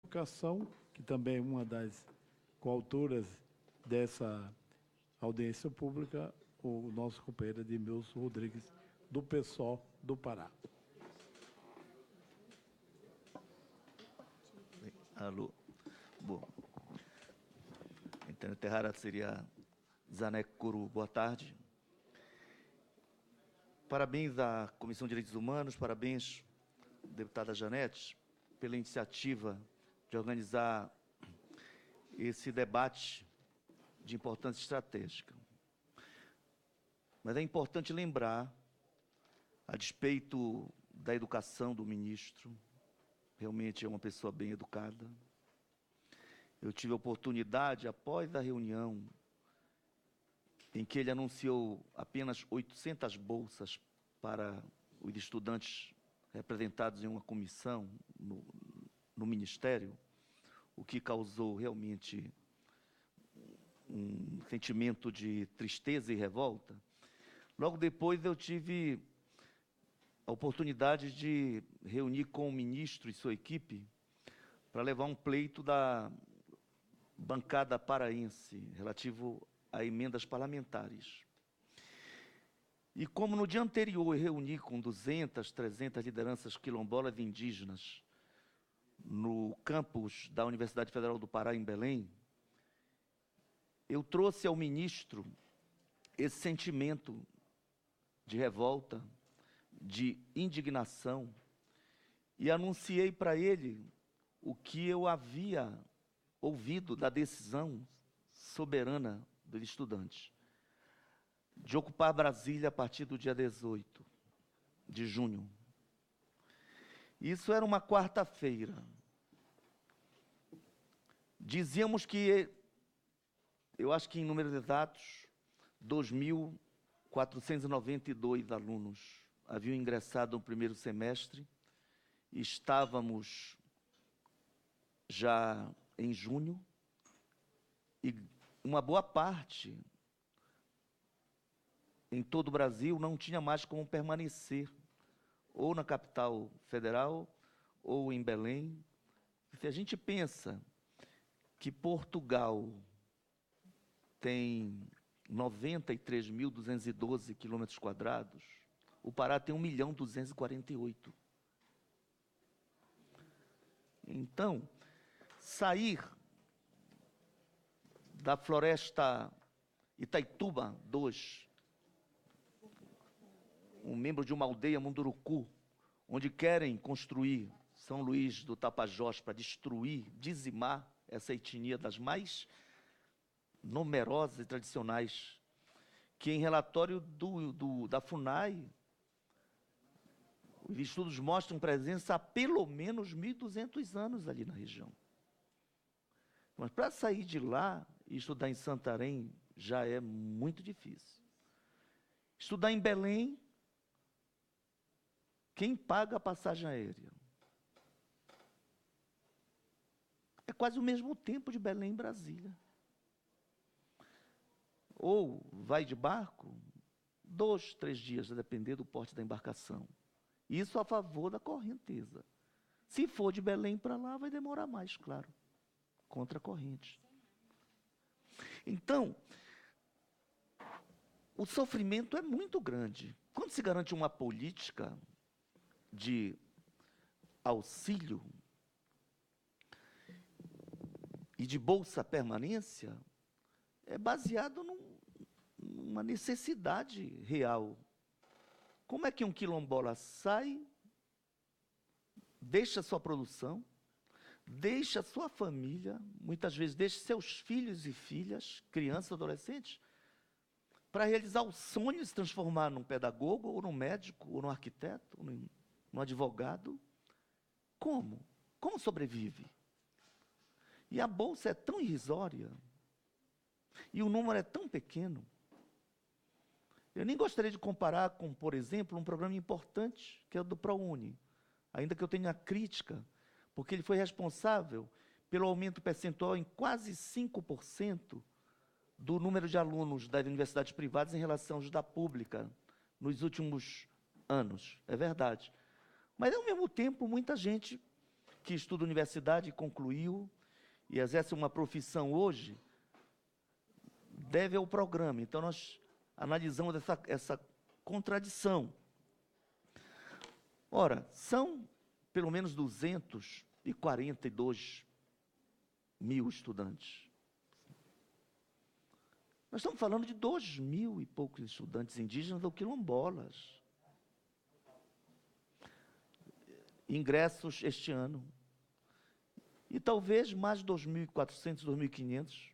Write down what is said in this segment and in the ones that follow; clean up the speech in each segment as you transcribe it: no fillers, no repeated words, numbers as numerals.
Educação, que também é uma das coautoras dessa audiência pública, o nosso companheiro Edmilson Rodrigues, do PSOL do Pará. Alô. Bom. Então, Terrara seria Zaneco Curu. Boa tarde. Parabéns à Comissão de Direitos Humanos, parabéns, deputada Janete, pela iniciativa de organizar esse debate de importância estratégica. Mas é importante lembrar, a despeito da educação do ministro, realmente é uma pessoa bem educada. Eu tive a oportunidade, após a reunião, em que ele anunciou apenas 800 bolsas para os estudantes representados em uma comissão no Ministério, o que causou realmente um sentimento de tristeza e revolta. Logo depois eu tive a oportunidade de reunir com o ministro e sua equipe para levar um pleito da bancada paraense relativo a emendas parlamentares. E como no dia anterior eu reuni com 200, 300 lideranças quilombolas e indígenas no campus da Universidade Federal do Pará, em Belém, eu trouxe ao ministro esse sentimento de revolta, de indignação, e anunciei para ele o que eu havia ouvido da decisão soberana dos estudantes, de ocupar Brasília a partir do dia 18 de junho. Isso era uma quarta-feira. Dizíamos que, eu acho que em números exatos, 2.492 alunos haviam ingressado no primeiro semestre. Estávamos já em junho e uma boa parte em todo o Brasil não tinha mais como permanecer, ou na capital federal, ou em Belém. Se a gente pensa que Portugal tem 93.212 quilômetros quadrados, o Pará tem 1.248.000. Então, sair da floresta Itaituba 2, um membro de uma aldeia Munduruku, onde querem construir São Luís do Tapajós para destruir, dizimar essa etnia das mais numerosas e tradicionais, que em relatório da FUNAI, os estudos mostram presença há pelo menos 1.200 anos ali na região. Mas para sair de lá e estudar em Santarém já é muito difícil. Estudar em Belém, quem paga a passagem aérea? É quase o mesmo tempo de Belém em Brasília. Ou vai de barco, 2, 3 dias, a depender do porte da embarcação. Isso a favor da correnteza. Se for de Belém para lá, vai demorar mais, claro. Contra a corrente. Então, o sofrimento é muito grande. Quando se garante uma política de auxílio e de bolsa permanência, é baseado numa necessidade real. Como é que um quilombola sai, deixa sua produção, deixa sua família, muitas vezes deixa seus filhos e filhas, crianças, adolescentes, para realizar o sonho de se transformar num pedagogo, ou num médico, ou num arquiteto, ou num advogado? Como? Como sobrevive? E a bolsa é tão irrisória, e o número é tão pequeno. Eu nem gostaria de comparar com, por exemplo, um programa importante, que é o do ProUni, ainda que eu tenha crítica, porque ele foi responsável pelo aumento percentual em quase 5% do número de alunos das universidades privadas em relação aos da pública nos últimos anos. É verdade. Mas, ao mesmo tempo, muita gente que estuda universidade, concluiu, e exerce uma profissão hoje, deve ao programa. Então, nós analisamos essa contradição. Ora, são pelo menos 242 mil estudantes. Nós estamos falando de 2.000 e poucos estudantes indígenas ou quilombolas. Ingressos este ano. E talvez mais 2.400, 2.500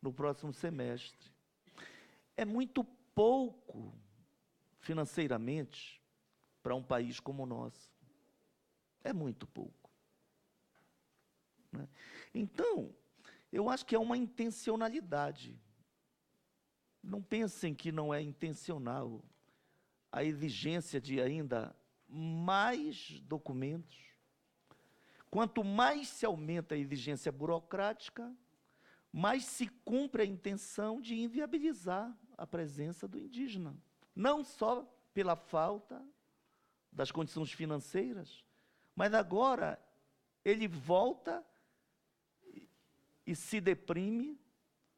no próximo semestre. É muito pouco financeiramente para um país como o nosso. É muito pouco. Né? Então, eu acho que é uma intencionalidade. Não pensem que não é intencional a exigência de ainda mais documentos. Quanto mais se aumenta a exigência burocrática, mais se cumpre a intenção de inviabilizar a presença do indígena. Não só pela falta das condições financeiras, mas agora ele volta e se deprime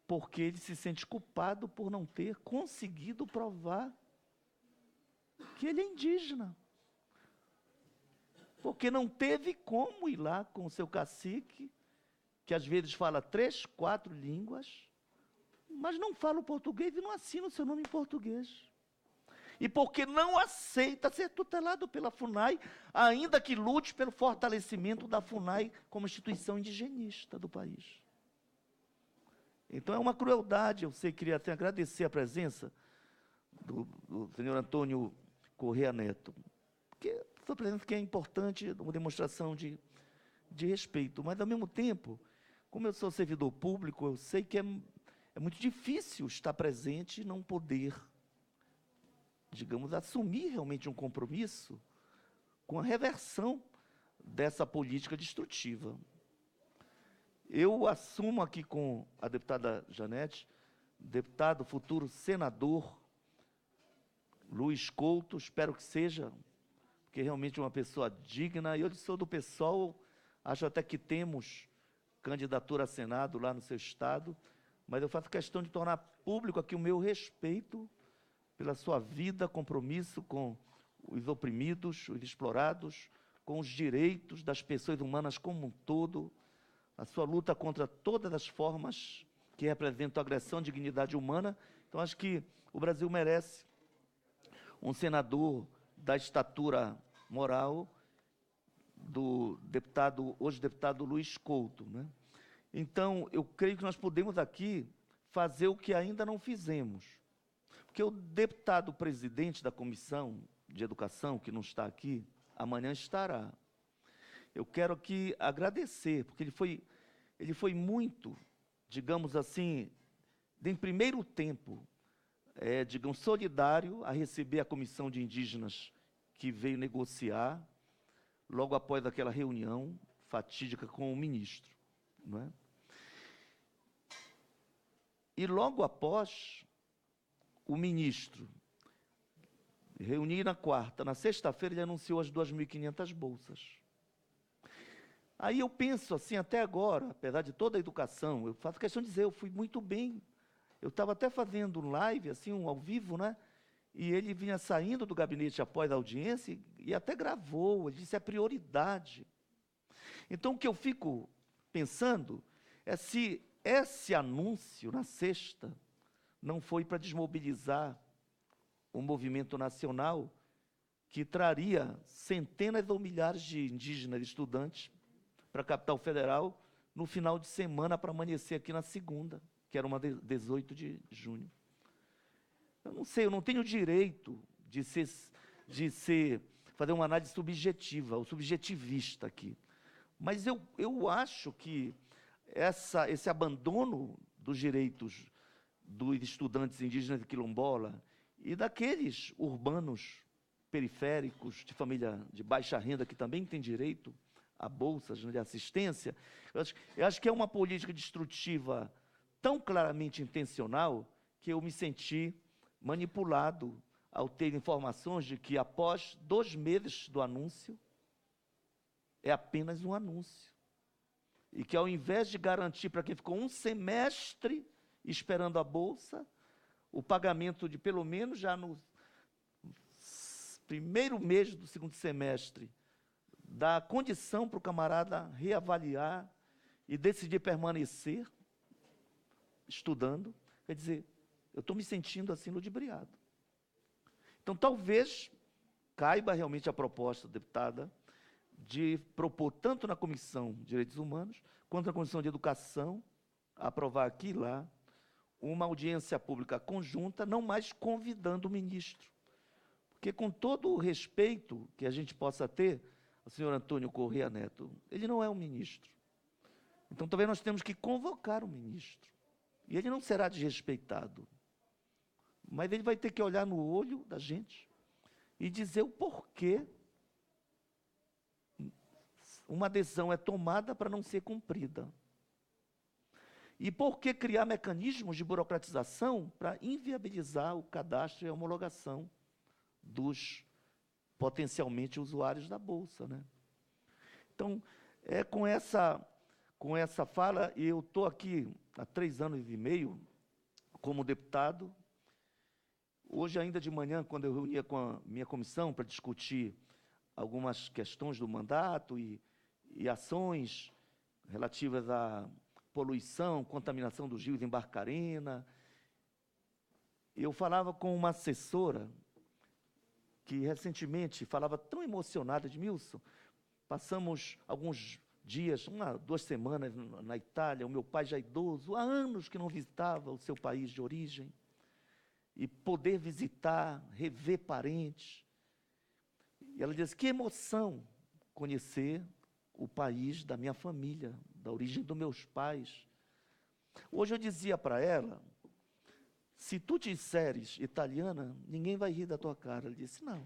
porque ele se sente culpado por não ter conseguido provar que ele é indígena. Porque não teve como ir lá com o seu cacique, que às vezes fala 3, 4 línguas, mas não fala o português e não assina o seu nome em português. E porque não aceita ser tutelado pela FUNAI, ainda que lute pelo fortalecimento da FUNAI como instituição indigenista do país. Então é uma crueldade. Eu sei que queria até agradecer a presença do senhor Antônio Corrêa Neto, porque a sua presença que é importante, uma demonstração de respeito, mas ao mesmo tempo, como eu sou servidor público, eu sei que é muito difícil estar presente e não poder, digamos, assumir realmente um compromisso com a reversão dessa política destrutiva. Eu assumo aqui com a deputada Janete, deputado, futuro senador, Luiz Couto, espero que seja, porque realmente é uma pessoa digna, e eu sou do PSOL, acho até que temos candidatura a Senado lá no seu estado, mas eu faço questão de tornar público aqui o meu respeito pela sua vida, compromisso com os oprimidos, os explorados, com os direitos das pessoas humanas como um todo, a sua luta contra todas as formas que representam agressão à dignidade humana. Então, acho que o Brasil merece um senador da estatura moral do deputado, hoje deputado Luiz Couto, né? Então, eu creio que nós podemos aqui fazer o que ainda não fizemos. Porque o deputado presidente da Comissão de Educação, que não está aqui, amanhã estará. Eu quero aqui agradecer, porque ele foi muito, digamos assim, em primeiro tempo, digamos, solidário a receber a Comissão de Indígenas que veio negociar, logo após aquela reunião fatídica com o ministro. Não é? E logo após, o ministro reunir na quarta, na sexta-feira ele anunciou as 2.500 bolsas. Aí eu penso assim, até agora, apesar de toda a educação, eu faço questão de dizer, eu fui muito bem. Eu estava até fazendo um live, assim, um ao vivo, né? E ele vinha saindo do gabinete após a audiência e até gravou, ele disse, é prioridade. Então, o que eu fico pensando é se esse anúncio, na sexta, não foi para desmobilizar o movimento nacional que traria centenas ou milhares de indígenas estudantes para a capital federal no final de semana para amanhecer aqui na segunda, que era uma 18 de junho. Eu não sei, eu não tenho direito de fazer uma análise subjetiva, ou subjetivista aqui. Mas eu acho que esse abandono dos direitos dos estudantes indígenas de quilombola e daqueles urbanos periféricos de família de baixa renda que também têm direito a bolsas de assistência, eu acho que é uma política destrutiva tão claramente intencional que eu me senti manipulado ao ter informações de que após 2 meses do anúncio, é apenas um anúncio. E que, ao invés de garantir para quem ficou um semestre esperando a bolsa, o pagamento de, pelo menos, já no primeiro mês do segundo semestre, dá condição para o camarada reavaliar e decidir permanecer estudando, quer dizer, eu estou me sentindo assim ludibriado. Então, talvez caiba realmente a proposta, deputada, de propor, tanto na Comissão de Direitos Humanos, quanto na Comissão de Educação, aprovar aqui e lá, uma audiência pública conjunta, não mais convidando o ministro. Porque, com todo o respeito que a gente possa ter, o senhor Antônio Corrêa Neto, ele não é um ministro. Então, talvez nós temos que convocar o ministro. E ele não será desrespeitado. Mas ele vai ter que olhar no olho da gente e dizer o porquê uma decisão é tomada para não ser cumprida. E por que criar mecanismos de burocratização para inviabilizar o cadastro e a homologação dos potencialmente usuários da Bolsa, né? Então, com essa fala, eu estou aqui há 3 anos e meio como deputado. Hoje, ainda de manhã, quando eu reunia com a minha comissão para discutir algumas questões do mandato e ações relativas à poluição, contaminação dos rios em Barcarena, eu falava com uma assessora que recentemente falava tão emocionada: Edmilson, passamos alguns dias, 2 semanas na Itália, o meu pai já idoso, há anos que não visitava o seu país de origem, e poder visitar, rever parentes. E ela disse: que emoção conhecer o país da minha família, da origem dos meus pais. Hoje eu dizia para ela: se tu te disseres italiana, ninguém vai rir da tua cara. Ela disse: não.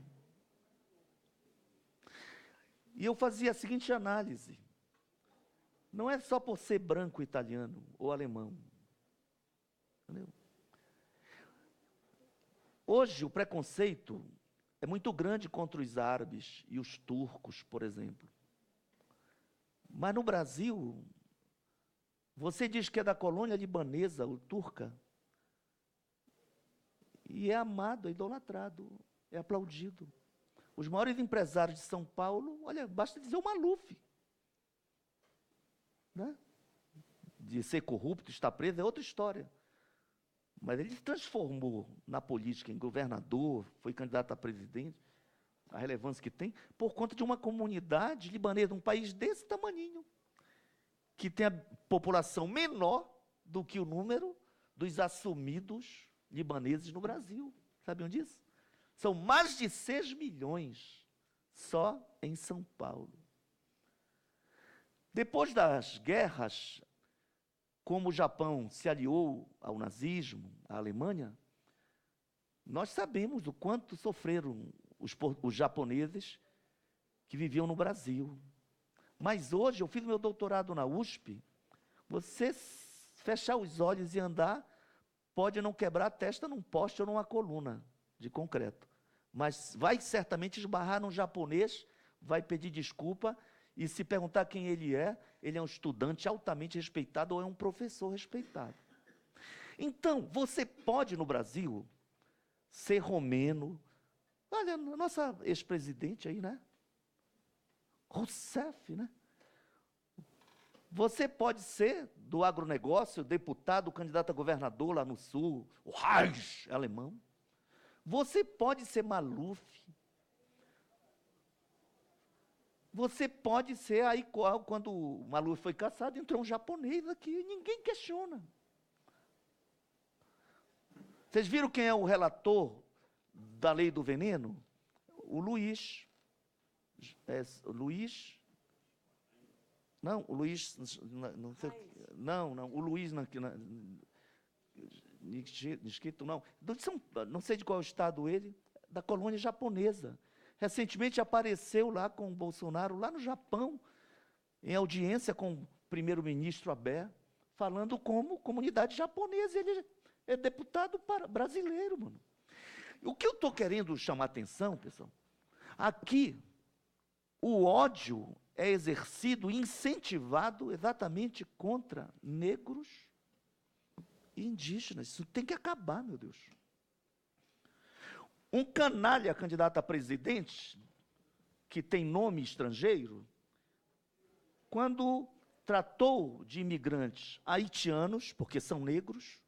E eu fazia a seguinte análise: não é só por ser branco italiano ou alemão. Entendeu? Hoje o preconceito é muito grande contra os árabes e os turcos, por exemplo. Mas no Brasil, você diz que é da colônia libanesa ou turca, e é amado, é idolatrado, é aplaudido. Os maiores empresários de São Paulo, olha, basta dizer o Maluf, né? De ser corrupto, estar preso, é outra história. Mas ele se transformou na política em governador, foi candidato a presidente, a relevância que tem, por conta de uma comunidade libanesa, um país desse tamaninho, que tem a população menor do que o número dos assumidos libaneses no Brasil. Sabiam disso? São mais de 6 milhões só em São Paulo. Depois das guerras, como o Japão se aliou ao nazismo, à Alemanha, nós sabemos o quanto sofreram os japoneses que viviam no Brasil. Mas hoje, eu fiz meu doutorado na USP, você fechar os olhos e andar, pode não quebrar a testa num poste ou numa coluna de concreto, mas vai certamente esbarrar num japonês, vai pedir desculpa, e se perguntar quem ele é um estudante altamente respeitado ou é um professor respeitado. Então, você pode, no Brasil, ser romeno. Olha, a nossa ex-presidente aí, né? Rousseff, né? Você pode ser do agronegócio, deputado, candidato a governador lá no Sul, o Reich, alemão. Você pode ser Maluf. Você pode ser, aí quando o Maluf foi caçado, entrou um japonês aqui, ninguém questiona. Vocês viram quem é o relator da lei do veneno? O Luiz. Não, o Luiz, não sei, não, o Luiz, Nisquito, não sei de qual estado ele, da colônia japonesa. Recentemente apareceu lá com o Bolsonaro, lá no Japão, em audiência com o primeiro-ministro Abe, falando como comunidade japonesa. Ele é deputado brasileiro, mano. O que eu estou querendo chamar a atenção, pessoal, aqui, o ódio é exercido e incentivado exatamente contra negros e indígenas. Isso tem que acabar, meu Deus. Um canalha candidato a presidente, que tem nome estrangeiro, quando tratou de imigrantes haitianos, porque são negros,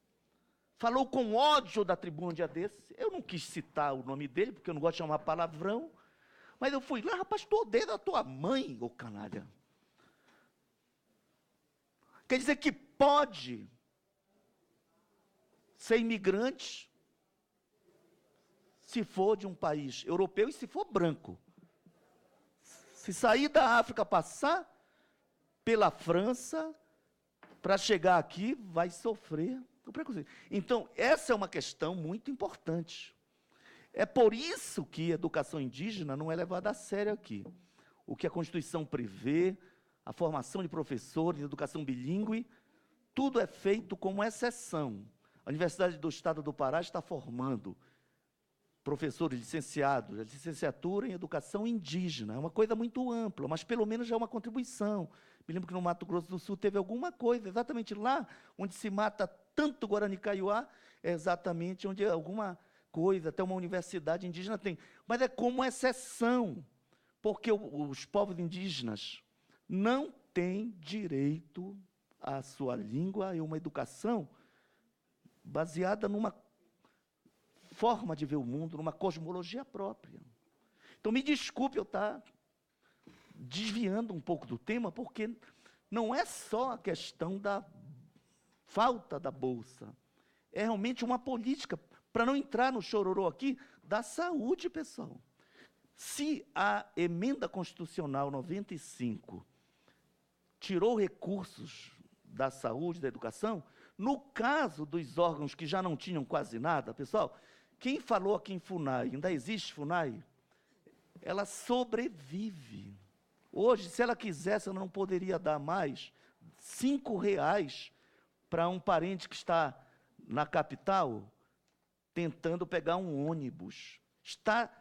falou com ódio da tribuna um dia desse. Eu não quis citar o nome dele, porque eu não gosto de chamar palavrão, mas eu fui lá, rapaz, tu odeia a tua mãe, ô canalha. Quer dizer que pode ser imigrante se for de um país europeu e se for branco. Se sair da África, passar pela França, para chegar aqui, vai sofrer o preconceito. Então, essa é uma questão muito importante. É por isso que a educação indígena não é levada a sério aqui. O que a Constituição prevê, a formação de professores, a educação bilíngue, tudo é feito como exceção. A Universidade do Estado do Pará está formando professores licenciados, a licenciatura em educação indígena. É uma coisa muito ampla, mas pelo menos já é uma contribuição. Me lembro que no Mato Grosso do Sul teve alguma coisa, exatamente lá onde se mata tanto Guarani Kaiowá, é exatamente onde alguma coisa, até uma universidade indígena tem. Mas é como exceção, porque os povos indígenas não têm direito à sua língua e uma educação baseada numa forma de ver o mundo, numa cosmologia própria. Então, me desculpe eu estar desviando um pouco do tema, porque não é só a questão da falta da bolsa, é realmente uma política, para não entrar no chororô aqui, da saúde, pessoal. Se a emenda constitucional 95 tirou recursos da saúde, da educação, no caso dos órgãos que já não tinham quase nada, pessoal, quem falou aqui em FUNAI, ainda existe FUNAI? Ela sobrevive. Hoje, se ela quisesse, ela não poderia dar mais R$ 5 para um parente que está na capital tentando pegar um ônibus. Está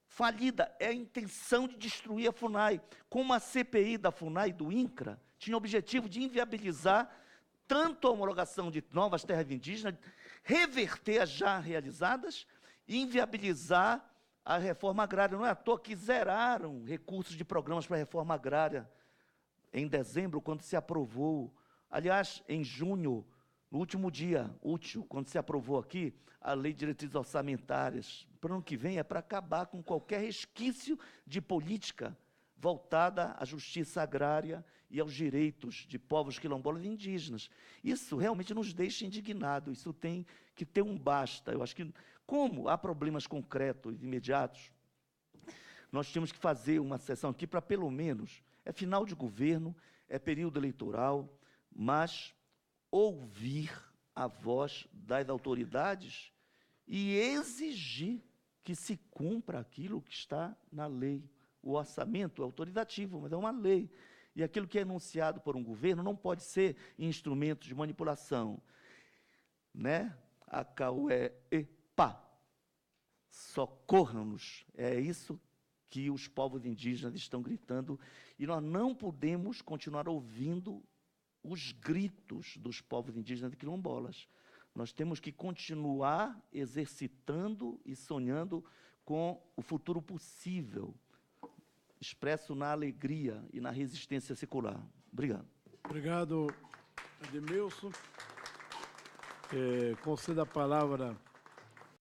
falida. É a intenção de destruir a FUNAI. Como a CPI da FUNAI, do INCRA, tinha o objetivo de inviabilizar tanto a homologação de novas terras indígenas, reverter as já realizadas e inviabilizar a reforma agrária. Não é à toa que zeraram recursos de programas para a reforma agrária em dezembro, quando se aprovou. Aliás, em junho, no último dia útil, quando se aprovou aqui a Lei de Diretrizes Orçamentárias, para o ano que vem, é para acabar com qualquer resquício de política voltada à justiça agrária e aos direitos de povos quilombolas e indígenas. Isso realmente nos deixa indignados, isso tem que ter um basta. Eu acho que, como há problemas concretos e imediatos, nós temos que fazer uma sessão aqui para, pelo menos, é final de governo, é período eleitoral, mas ouvir a voz das autoridades e exigir que se cumpra aquilo que está na lei. O orçamento é autoritativo, mas é uma lei. E aquilo que é enunciado por um governo não pode ser instrumento de manipulação. Né? Acaué-e-pá. Socorram-nos. É isso que os povos indígenas estão gritando. E nós não podemos continuar ouvindo os gritos dos povos indígenas e quilombolas. Nós temos que continuar exercitando e sonhando com o futuro possível, expresso na alegria e na resistência secular. Obrigado. Obrigado, Edmilson. Conceda a palavra